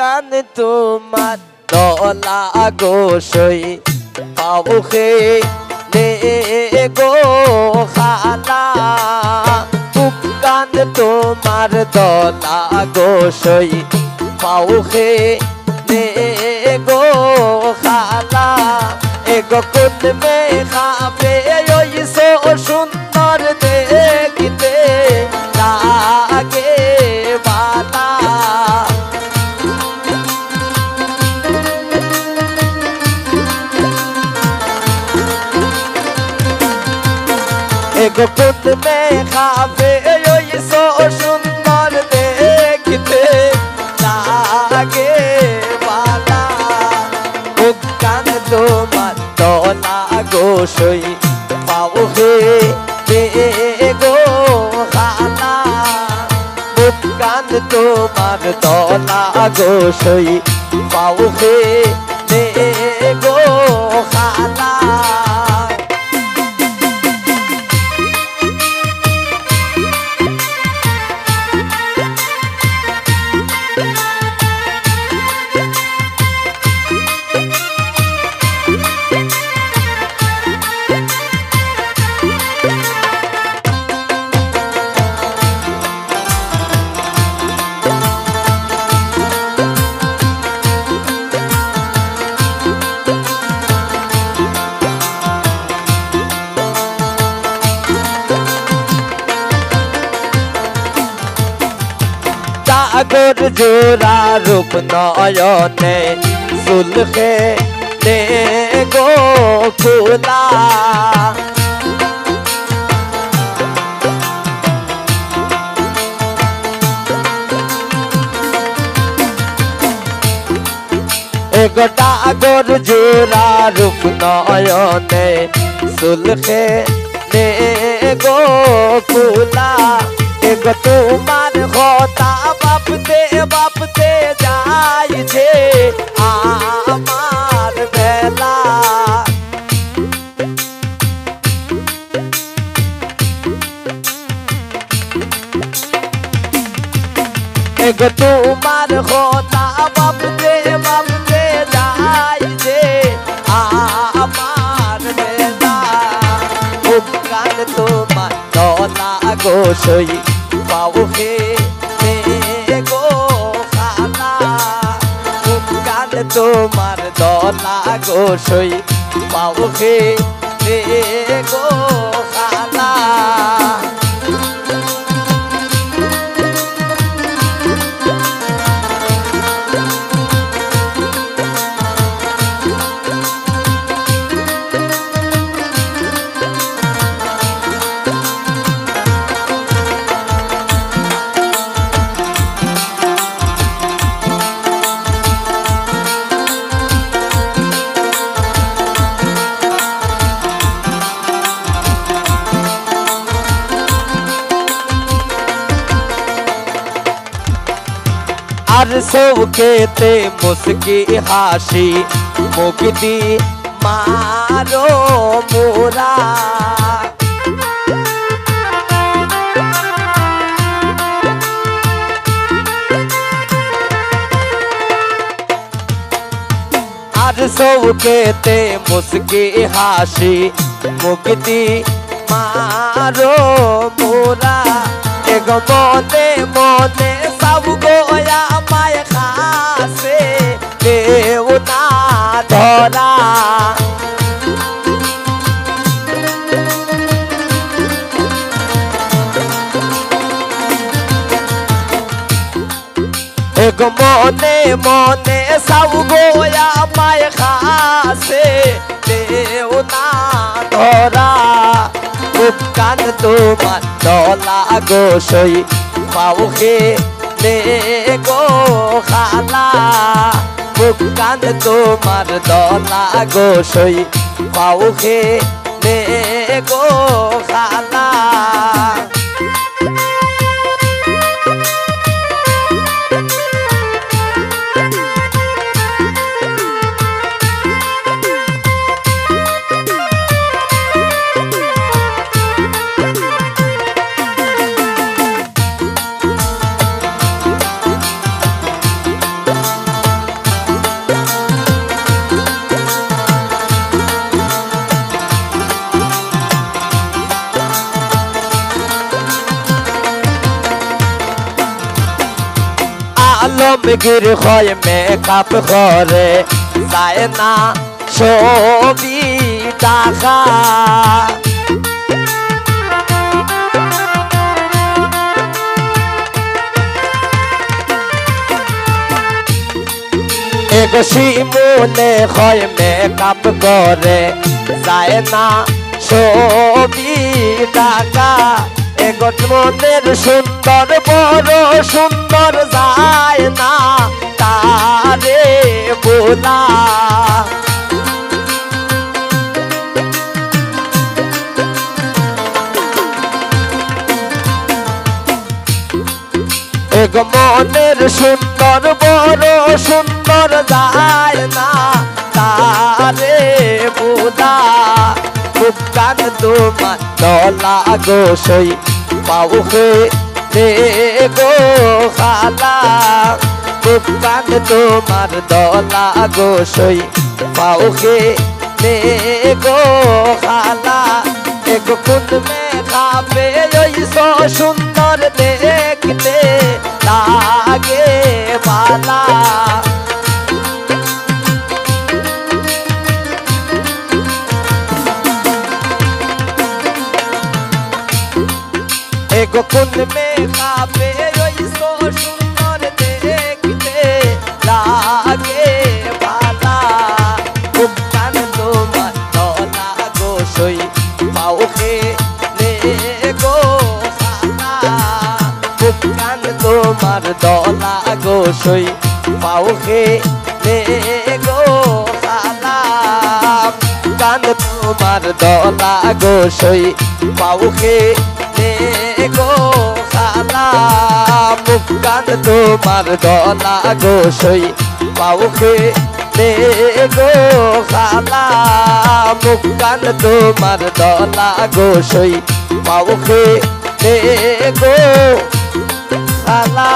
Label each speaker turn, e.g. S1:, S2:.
S1: কান তোমার দলা গোসই পাউখে নে গো খালা কান তোমার দলা গোসই পাউখে নে গো খালা এগো কোন মে খাবে ওই সো সুন্দর দেখিতে লাগে বালা এগো কোন মে খাবে ওই সো সুন্দর দেখিতে লাগে বালা ও কান তোমার দলা গোসই পাউখে নে গো খালা ও কান তোমার দলা গোসই পাউখে নে গো খালা সাগর জোড়া রূপ নয়নে সুলখে নে গো খোলা এগো সাগর জোড়া রূপ নয়নে সুলখে নে গো খোলা এগো তোমার কথা বাপতে যাইছে আমার বেলা এগো তোমার কথা বাপতে যাইছে আমার বেলা ও কান তোমার দলা গোসই পাউখে নে গো খালা ও কান তোমার দলা গোসই পাউখে নে গো খালা আর সৌকেতে মুস্কি হাসি মুক্তি মারো মোরা আর সৌকেতে মুস্কি হাসি মুক্তি মারো মোরা এগো মনে মনে সব গোয়া মায় খাসে দেও না ধরা এগো মনে মনে সব গোয়া মায় খাসে দেও না ধরা কান তোমার দলা গোসই পাউখে নে গো খালা কান তোমার দলা গোসই পাউখে নে গো খালা আলমগীর হয় মেকআপ করে যায় না ছবি টাকা এগো শিমুলে হয় মেকআপ করে যায় না ছবি টাকা এগো মনের সুন্দর বড় সুন্দর যায় না তারে বোলা এগো মনের সুন্দর বড় সুন্দর যায় না তারে বোলা খুব কান তোমার দলা গো সই পাউকে দে গো খালা খুব কান তোমার দলা গো সই পাউকে দে গো খালা এগো কোন মে খাবে ওই সো সুন্দর দেখতে লাগে বালা এগো কোন মে খাবে ওই সো সুন্দর দেখতে লাগে বালা খুব কান তোমার দলা গো সই পাউকে নে গো খালা খুব কান তোমার দলা গো সই পাউকে নে গো খালা কান তোমার দলা গো সই পাউকে গো খালা মুখ কান তোমার দলা গো সই পাউকে দে গো খালা মুখ কান তোমার দলা গো সই পাউকে দে গো খালা